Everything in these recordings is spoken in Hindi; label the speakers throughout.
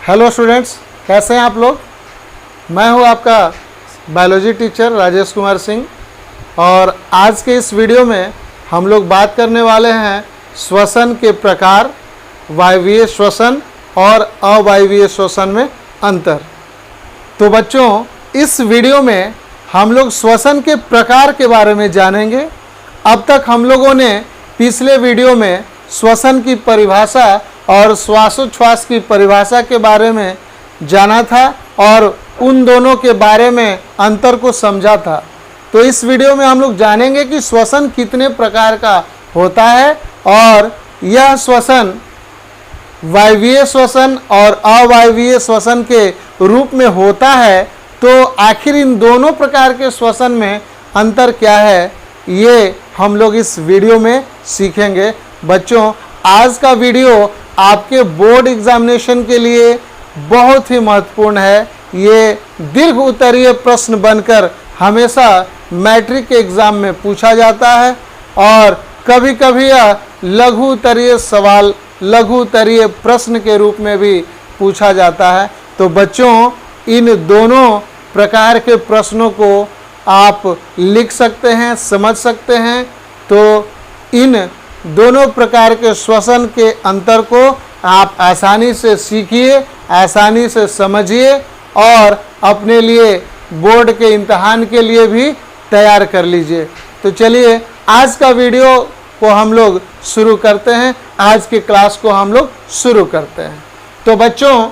Speaker 1: हेलो स्टूडेंट्स, कैसे हैं आप लोग। मैं हूं आपका बायोलॉजी टीचर राजेश कुमार सिंह और आज के इस वीडियो में हम लोग बात करने वाले हैं श्वसन के प्रकार, वायवीय श्वसन और अवायवीय श्वसन में अंतर। तो बच्चों, इस वीडियो में हम लोग श्वसन के प्रकार के बारे में जानेंगे। अब तक हम लोगों ने पिछले वीडियो में श्वसन की परिभाषा और श्वासोच्छ्वास की परिभाषा के बारे में जाना था और उन दोनों के बारे में अंतर को समझा था। तो इस वीडियो में हम लोग जानेंगे कि श्वसन कितने प्रकार का होता है और यह श्वसन वायवीय श्वसन और अवायवीय श्वसन के रूप में होता है। तो आखिर इन दोनों प्रकार के श्वसन में अंतर क्या है, ये हम लोग इस वीडियो में सीखेंगे। बच्चों, आज का वीडियो आपके बोर्ड एग्जामिनेशन के लिए बहुत ही महत्वपूर्ण है। ये दीर्घ उत्तरीय प्रश्न बनकर हमेशा मैट्रिक के एग्ज़ाम में पूछा जाता है और कभी कभी यह लघु उत्तरीय सवाल, लघु उत्तरीय प्रश्न के रूप में भी पूछा जाता है। तो बच्चों, इन दोनों प्रकार के प्रश्नों को आप लिख सकते हैं, समझ सकते हैं। तो इन दोनों प्रकार के श्वसन के अंतर को आप आसानी से सीखिए, आसानी से समझिए और अपने लिए बोर्ड के इम्तहान के लिए भी तैयार कर लीजिए। तो चलिए आज का वीडियो को हम लोग शुरू करते हैं, आज की क्लास को हम लोग शुरू करते हैं। तो बच्चों,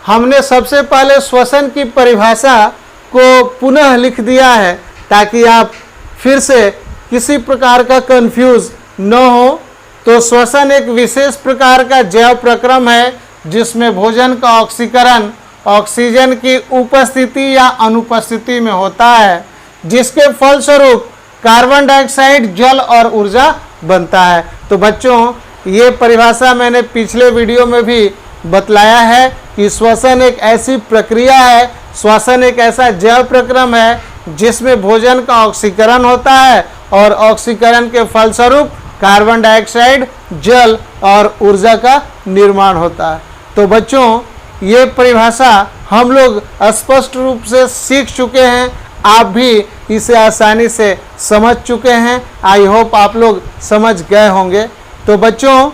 Speaker 1: हमने सबसे पहले श्वसन की परिभाषा को पुनः लिख दिया है ताकि आप फिर से किसी प्रकार का कंफ्यूज न हो। तो श्वसन एक विशेष प्रकार का जैव प्रक्रम है जिसमें भोजन का ऑक्सीकरण ऑक्सीजन की उपस्थिति या अनुपस्थिति में होता है, जिसके फलस्वरूप कार्बन डाइऑक्साइड, जल और ऊर्जा बनता है। तो बच्चों, ये परिभाषा मैंने पिछले वीडियो में भी बतलाया है कि श्वसन एक ऐसी प्रक्रिया है, श्वसन एक ऐसा जैव प्रक्रम है जिसमें भोजन का ऑक्सीकरण होता है और ऑक्सीकरण के फलस्वरूप कार्बन डाइऑक्साइड, जल और ऊर्जा का निर्माण होता है। तो बच्चों, ये परिभाषा हम लोग स्पष्ट रूप से सीख चुके हैं, आप भी इसे आसानी से समझ चुके हैं। आई होप आप लोग समझ गए होंगे। तो बच्चों,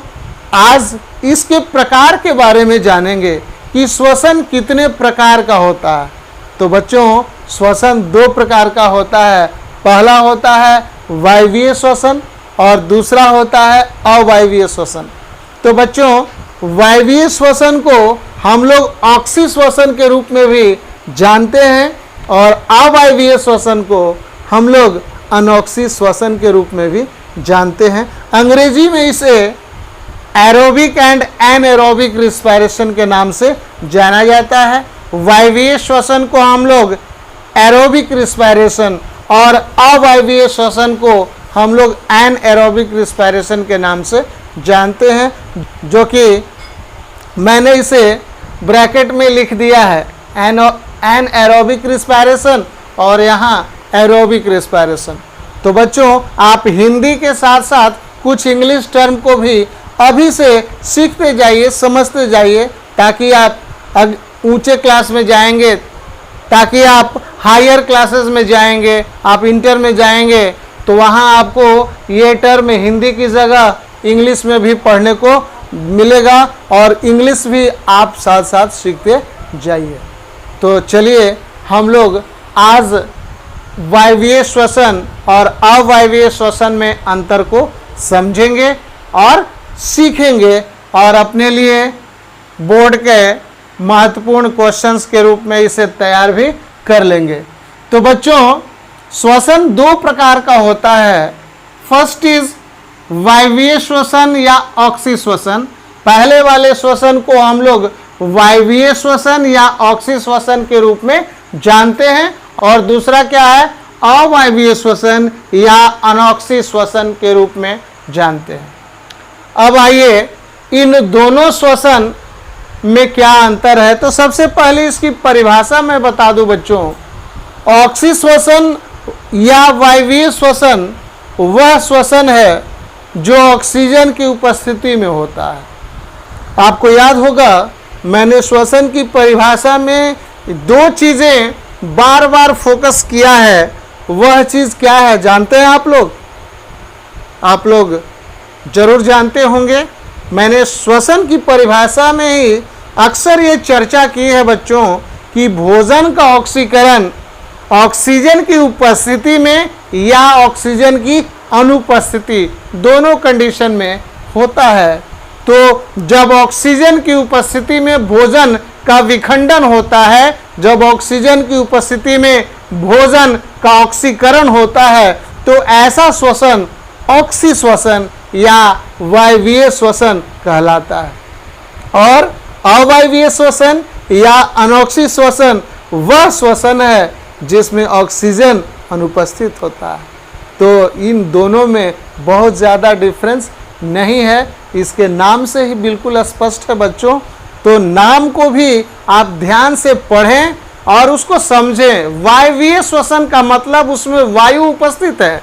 Speaker 1: आज इसके प्रकार के बारे में जानेंगे कि श्वसन कितने प्रकार का होता है। तो बच्चों, श्वसन दो प्रकार का होता है। पहला होता है वायवीय श्वसन और दूसरा होता है अवायवीय श्वसन। तो बच्चों, वायवीय श्वसन को हम लोग ऑक्सी श्वसन के रूप में भी जानते हैं और अवायवीय श्वसन को हम लोग अनॉक्सी श्वसन के रूप में भी जानते हैं। अंग्रेजी में इसे एरोबिक एंड एनएरोबिक रिस्पायरेशन के नाम से जाना जाता है। वायवीय श्वसन को हम लोग एरोबिक रिस्पायरेशन और अवायवीय श्वसन को हम लोग एनएरोबिक रिस्पायरेशन के नाम से जानते हैं, जो कि मैंने इसे ब्रैकेट में लिख दिया है, एनएरोबिक रिस्पायरेशन और यहाँ एरोबिक रिस्पायरेशन। तो बच्चों, आप हिंदी के साथ साथ कुछ इंग्लिश टर्म को भी अभी से सीखते जाइए, समझते जाइए, ताकि आप ऊंचे क्लास में जाएंगे, ताकि आप हायर क्लासेस में जाएंगे, आप इंटर में जाएंगे तो वहाँ आपको ये टर्म हिंदी की जगह इंग्लिश में भी पढ़ने को मिलेगा और इंग्लिश भी आप साथ साथ सीखते जाइए। तो चलिए हम लोग आज वायवीय श्वसन और अवायवीय श्वसन में अंतर को समझेंगे और सीखेंगे और अपने लिए बोर्ड के महत्वपूर्ण क्वेश्चंस के रूप में इसे तैयार भी कर लेंगे। तो बच्चों, श्वसन दो प्रकार का होता है। फर्स्ट इज वायवीय श्वसन या ऑक्सी श्वसन। पहले वाले श्वसन को हम लोग वायवीय श्वसन या ऑक्सी श्वसन के रूप में जानते हैं और दूसरा क्या है, अवायवीय श्वसन या अनॉक्सी श्वसन के रूप में जानते हैं। अब आइए इन दोनों श्वसन में क्या अंतर है। तो सबसे पहले इसकी परिभाषा मैं बता दूं बच्चों। ऑक्सी श्वसन या वायवीय श्वसन वह श्वसन है जो ऑक्सीजन की उपस्थिति में होता है। आपको याद होगा मैंने श्वसन की परिभाषा में दो चीज़ें बार बार फोकस किया है। वह चीज़ क्या है जानते हैं आप लोग? आप लोग जरूर जानते होंगे। मैंने श्वसन की परिभाषा में ही अक्सर ये चर्चा की है बच्चों कि भोजन का ऑक्सीकरण ऑक्सीजन की उपस्थिति में या ऑक्सीजन की अनुपस्थिति दोनों कंडीशन में होता है। तो जब ऑक्सीजन की उपस्थिति में भोजन का विखंडन होता है, जब ऑक्सीजन की उपस्थिति में भोजन का ऑक्सीकरण होता है, तो ऐसा श्वसन ऑक्सी श्वसन या वायवीय श्वसन कहलाता है। और अवायवीय श्वसन या अनॉक्सी श्वसन वह श्वसन है जिसमें ऑक्सीजन अनुपस्थित होता है। तो इन दोनों में बहुत ज़्यादा डिफरेंस नहीं है, इसके नाम से ही बिल्कुल स्पष्ट है बच्चों। तो नाम को भी आप ध्यान से पढ़ें और उसको समझें। वायवीय श्वसन का मतलब उसमें वायु उपस्थित है,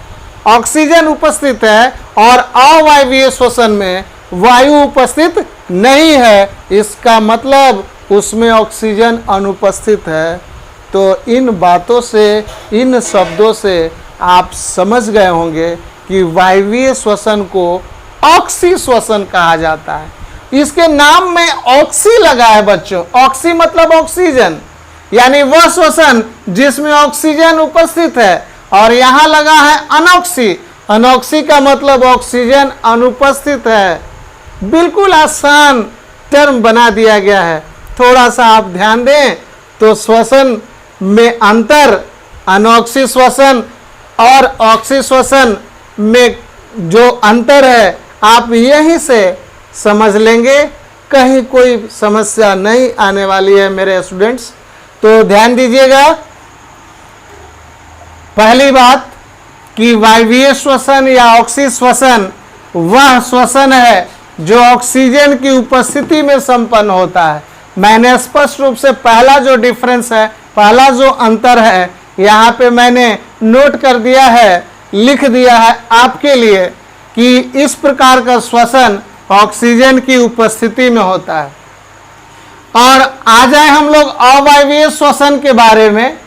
Speaker 1: ऑक्सीजन उपस्थित है, और अवायवीय श्वसन में वायु उपस्थित नहीं है, इसका मतलब उसमें ऑक्सीजन अनुपस्थित है। तो इन बातों से, इन शब्दों से आप समझ गए होंगे कि वायवीय श्वसन को ऑक्सी श्वसन कहा जाता है। इसके नाम में ऑक्सी लगा है बच्चों। ऑक्सी मतलब ऑक्सीजन, यानी वह श्वसन जिसमें ऑक्सीजन उपस्थित है, और यहां लगा है अनॉक्सी। अनॉक्सी का मतलब ऑक्सीजन अनुपस्थित है। बिल्कुल आसान टर्म बना दिया गया है। थोड़ा सा आप ध्यान दें तो श्वसन में अंतर, अनॉक्सी श्वसन और ऑक्सी श्वसन में जो अंतर है आप यहीं से समझ लेंगे, कहीं कोई समस्या नहीं आने वाली है मेरे स्टूडेंट्स। तो ध्यान दीजिएगा, पहली बात कि वायवीय श्वसन या ऑक्सी श्वसन वह श्वसन है जो ऑक्सीजन की उपस्थिति में संपन्न होता है। मैंने स्पष्ट रूप से पहला जो डिफरेंस है, पहला जो अंतर है, यहाँ पे मैंने नोट कर दिया है, लिख दिया है आपके लिए कि इस प्रकार का श्वसन ऑक्सीजन की उपस्थिति में होता है। और आ जाए हम लोग अवायवीय श्वसन के बारे में।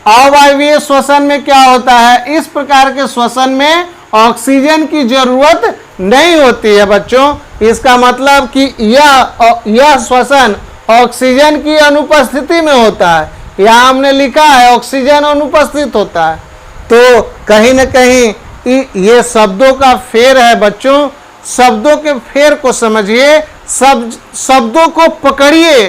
Speaker 1: अवायवीय श्वसन में क्या होता है? इस प्रकार के श्वसन में ऑक्सीजन की जरूरत नहीं होती है बच्चों। इसका मतलब कि यह श्वसन ऑक्सीजन की अनुपस्थिति में होता है। यहाँ हमने लिखा है ऑक्सीजन अनुपस्थित होता है। तो कहीं न कहीं ये शब्दों का फेर है बच्चों। शब्दों के फेर को समझिए, शब्दों को पकड़िए।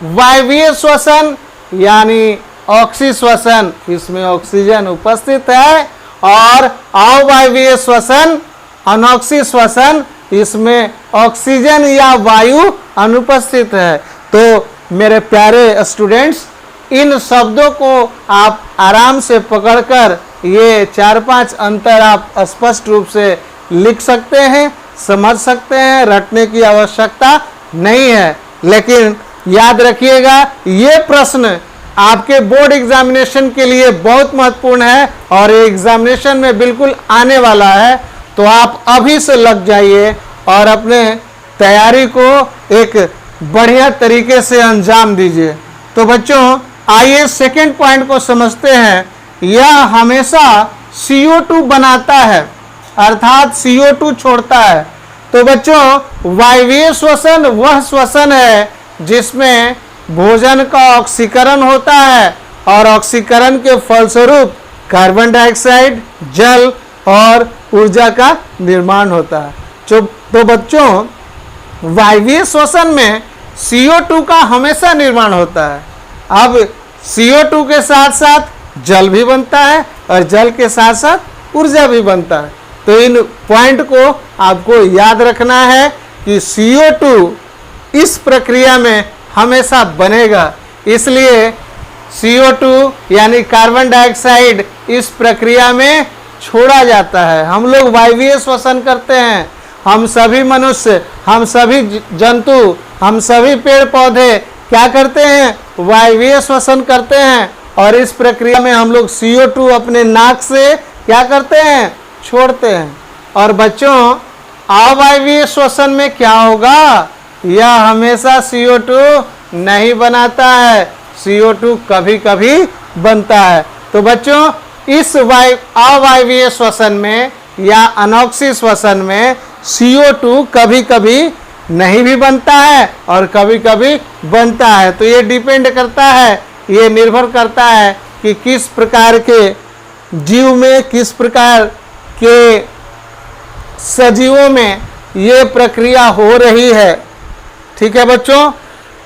Speaker 1: वायवीय श्वसन यानी ऑक्सी श्वसन, इसमें ऑक्सीजन उपस्थित है, और अवायवीय श्वसन अनॉक्सी श्वसन, इसमें ऑक्सीजन या वायु अनुपस्थित है। तो मेरे प्यारे स्टूडेंट्स, इन शब्दों को आप आराम से पकड़कर ये 4-5 अंतर आप स्पष्ट रूप से लिख सकते हैं, समझ सकते हैं, रटने की आवश्यकता नहीं है। लेकिन याद रखिएगा, ये प्रश्न आपके बोर्ड एग्जामिनेशन के लिए बहुत महत्वपूर्ण है और ये एग्जामिनेशन में बिल्कुल आने वाला है। तो आप अभी से लग जाइए और अपने तैयारी को एक बढ़िया तरीके से अंजाम दीजिए। तो बच्चों, आइए सेकेंड पॉइंट को समझते हैं। यह हमेशा CO2 बनाता है, अर्थात CO2 छोड़ता है। तो बच्चों, वायवीय श्वसन वह श्वसन है जिसमें भोजन का ऑक्सीकरण होता है, और ऑक्सीकरण के फलस्वरूप कार्बन डाइऑक्साइड, जल और ऊर्जा का निर्माण होता है। तो बच्चों, वायवीय श्वसन में CO2 का हमेशा निर्माण होता है। अब CO2 के साथ साथ जल भी बनता है और जल के साथ साथ ऊर्जा भी बनता है। तो इन पॉइंट को आपको याद रखना है कि CO2 इस प्रक्रिया में हमेशा बनेगा। इसलिए CO2 यानी कार्बन डाइऑक्साइड इस प्रक्रिया में छोड़ा जाता है। हम लोग वायवीय श्वसन करते हैं, हम सभी मनुष्य, हम सभी जंतु, हम सभी पेड़ पौधे क्या करते हैं? वायवीय श्वसन करते हैं, और इस प्रक्रिया में हम लोग CO2 अपने नाक से क्या करते हैं? छोड़ते हैं। और बच्चों, अवायवीय श्वसन में क्या होगा? यह हमेशा CO2 नहीं बनाता है, CO2 कभी कभी बनता है। तो बच्चों इस अवायवीय श्वसन में या अनॉक्सी श्वसन में CO2 कभी कभी नहीं भी बनता है और कभी कभी बनता है। तो ये डिपेंड करता है, ये निर्भर करता है कि किस प्रकार के जीव में, किस प्रकार के सजीवों में ये प्रक्रिया हो रही है। ठीक है बच्चों,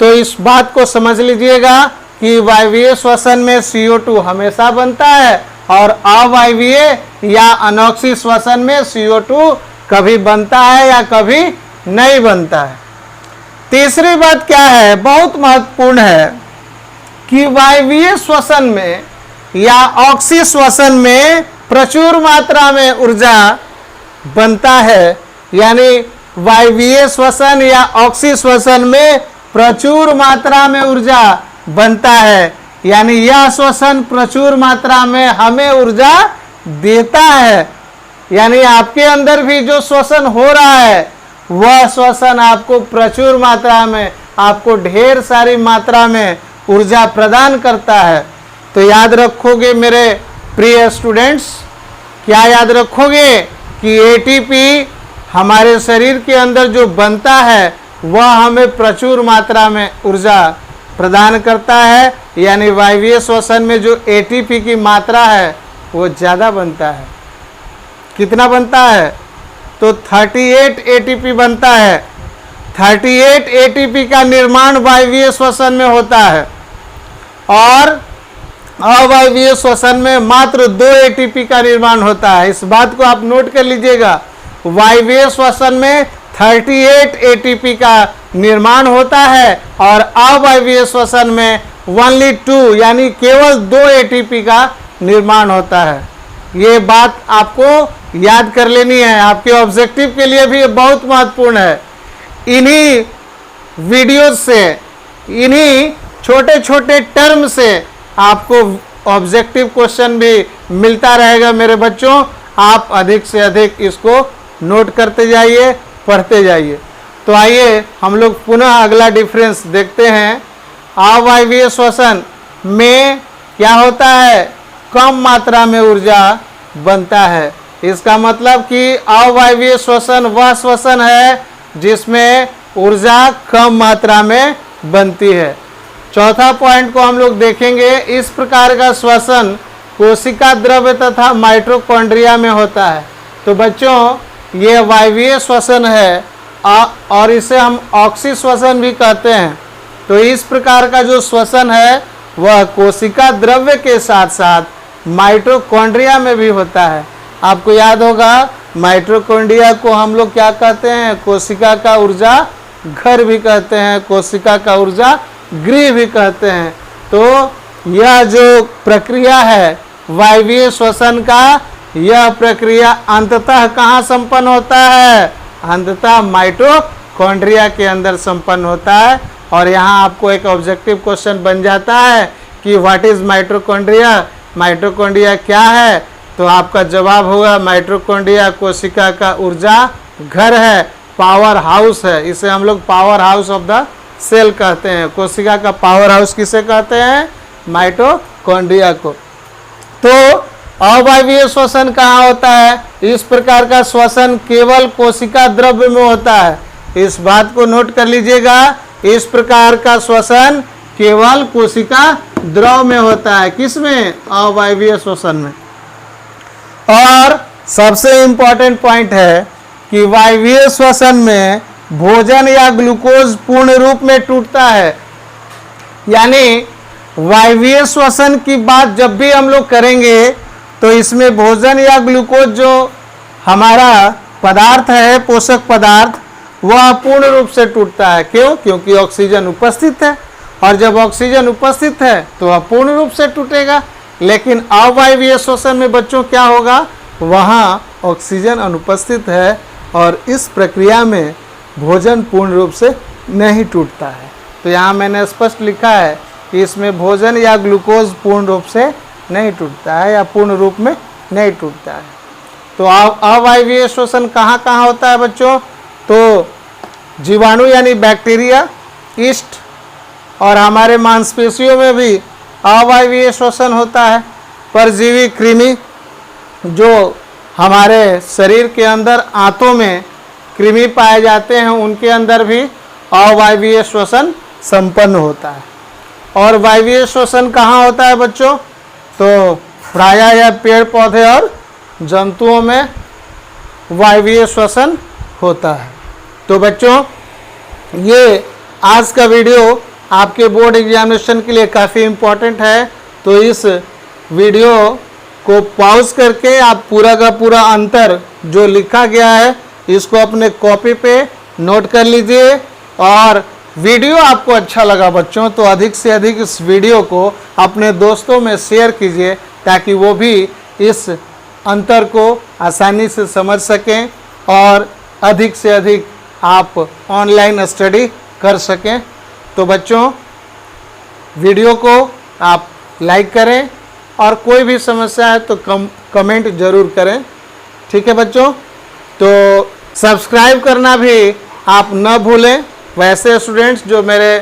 Speaker 1: तो इस बात को समझ लीजिएगा कि वायवीय श्वसन में CO2 हमेशा बनता है और अवायवीय या अनॉक्सी श्वसन में CO2 कभी बनता है या कभी नहीं बनता है। तीसरी बात क्या है, बहुत महत्वपूर्ण है कि वायवीय श्वसन में या ऑक्सी श्वसन में प्रचुर मात्रा में ऊर्जा बनता है, यानी वायवीय श्वसन या ऑक्सी श्वसन में प्रचुर मात्रा में ऊर्जा बनता है, यानी यह श्वसन प्रचुर मात्रा में हमें ऊर्जा देता है। यानी आपके अंदर भी जो श्वसन हो रहा है वह श्वसन आपको प्रचुर मात्रा में, आपको ढेर सारी मात्रा में ऊर्जा प्रदान करता है। तो याद रखोगे मेरे प्रिय स्टूडेंट्स, क्या याद रखोगे कि एटीपी हमारे शरीर के अंदर जो बनता है वह हमें प्रचुर मात्रा में ऊर्जा प्रदान करता है, यानी वायवीय श्वसन में जो एटीपी की मात्रा है वो ज़्यादा बनता है। कितना बनता है? तो 38 एटीपी बनता है। 38 एटीपी का निर्माण वायवीय श्वसन में होता है और अवायवीय श्वसन में मात्र 2 एटीपी का निर्माण होता है। इस बात को आप नोट कर लीजिएगा। वायवीय श्वसन में 38 एटीपी का निर्माण होता है और अवायवीय श्वसन में ओनली 2 यानी केवल 2 एटीपी का निर्माण होता है। ये बात आपको याद कर लेनी है, आपके ऑब्जेक्टिव के लिए भी ये बहुत महत्वपूर्ण है। इन्हीं वीडियोस से, इन्हीं छोटे छोटे टर्म से आपको ऑब्जेक्टिव क्वेश्चन भी मिलता रहेगा मेरे बच्चों। आप अधिक से अधिक इसको नोट करते जाइए, पढ़ते जाइए। तो आइए हम लोग पुनः अगला डिफरेंस देखते हैं। अवायवीय श्वसन में क्या होता है? कम मात्रा में ऊर्जा बनता है। इसका मतलब कि अवायवीय श्वसन वह श्वसन है जिसमें ऊर्जा कम मात्रा में बनती है। चौथा पॉइंट को हम लोग देखेंगे। इस प्रकार का श्वसन कोशिका द्रव्य तथा माइटोकॉन्ड्रिया में होता है। तो बच्चों ये वायवीय श्वसन है और इसे हम ऑक्सी श्वसन भी कहते हैं। तो इस प्रकार का जो श्वसन है वह कोशिका द्रव्य के साथ साथ माइटोकॉन्ड्रिया में भी होता है। आपको याद होगा माइटोकॉन्ड्रिया को हम लोग क्या कहते हैं? कोशिका का ऊर्जा घर भी कहते हैं, कोशिका का ऊर्जा गृह भी कहते हैं। तो यह जो प्रक्रिया है वायवीय श्वसन का, यह प्रक्रिया अंततः कहाँ संपन्न होता है? अंततः माइटोकॉन्ड्रिया के अंदर संपन्न होता है। और यहाँ आपको एक ऑब्जेक्टिव क्वेश्चन बन जाता है कि व्हाट इज माइटोकॉन्ड्रिया, माइटोकॉन्ड्रिया क्या है? तो आपका जवाब होगा माइटोकॉन्ड्रिया कोशिका का ऊर्जा घर है, पावर हाउस है। इसे हम लोग power house of the cell कहते हैं। कोशिका का पावर हाउस किसे कहते हैं? माइटोकॉन्ड्रिया को। तो अवायवीय श्वसन कहाँ होता है? इस प्रकार का श्वसन केवल कोशिका द्रव्य में होता है। इस बात को नोट कर लीजिएगा। इस प्रकार का श्वसन केवल कोशिका द्रव में होता है। किसमें? अवायवीय श्वसन में। और सबसे इंपॉर्टेंट पॉइंट है कि वायवीय श्वसन में भोजन या ग्लूकोज पूर्ण रूप में टूटता है। यानी वायवीय श्वसन की बात जब भी हम लोग करेंगे तो इसमें भोजन या ग्लूकोज जो हमारा पदार्थ है, पोषक पदार्थ, वह पूर्ण रूप से टूटता है। क्यों? क्योंकि ऑक्सीजन उपस्थित है और जब ऑक्सीजन उपस्थित है तो वह पूर्ण रूप से टूटेगा। लेकिन अवायवीय श्वसन में बच्चों क्या होगा? वहाँ ऑक्सीजन अनुपस्थित है और इस प्रक्रिया में भोजन पूर्ण रूप से नहीं टूटता है। तो यहाँ मैंने स्पष्ट लिखा है कि इसमें भोजन या ग्लूकोज पूर्ण रूप से नहीं टूटता है या पूर्ण रूप में नहीं टूटता है। तो अवायवीय श्वसन कहाँ कहाँ होता है बच्चों? तो जीवाणु यानी बैक्टीरिया, ईस्ट, और हमारे मांसपेशियों में भी अवायवीय श्वसन होता है। परजीवी कृमि, जो हमारे शरीर के अंदर आंतों में कृमि पाए जाते हैं, उनके अंदर भी अवायवीय श्वसन संपन्न होता है। और वायवीय श्वसन कहाँ होता है बच्चों? तो प्रायः यह पेड़ पौधे और जंतुओं में वायवीय श्वसन होता है। तो बच्चों, ये आज का वीडियो आपके बोर्ड एग्जामिनेशन के लिए काफ़ी इम्पोर्टेंट है। तो इस वीडियो को पॉज करके आप पूरा का पूरा अंतर जो लिखा गया है इसको अपने कॉपी पे नोट कर लीजिए। और वीडियो आपको अच्छा लगा बच्चों तो अधिक से अधिक इस वीडियो को अपने दोस्तों में शेयर कीजिए, ताकि वो भी इस अंतर को आसानी से समझ सकें और अधिक से अधिक आप ऑनलाइन स्टडी कर सकें। तो बच्चों, वीडियो को आप लाइक करें और कोई भी समस्या है तो कमेंट ज़रूर करें। ठीक है बच्चों? तो सब्सक्राइब करना भी आप न भूलें। वैसे स्टूडेंट्स जो मेरे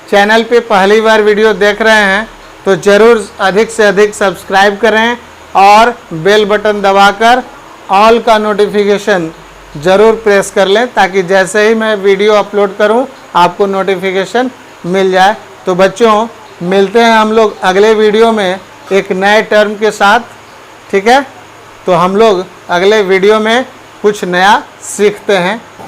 Speaker 1: चैनल पे पहली बार वीडियो देख रहे हैं तो ज़रूर अधिक से अधिक सब्सक्राइब करें और बेल बटन दबाकर ऑल का नोटिफिकेशन ज़रूर प्रेस कर लें, ताकि जैसे ही मैं वीडियो अपलोड करूं आपको नोटिफिकेशन मिल जाए। तो बच्चों, मिलते हैं हम लोग अगले वीडियो में एक नए टर्म के साथ। ठीक है? तो हम लोग अगले वीडियो में कुछ नया सीखते हैं।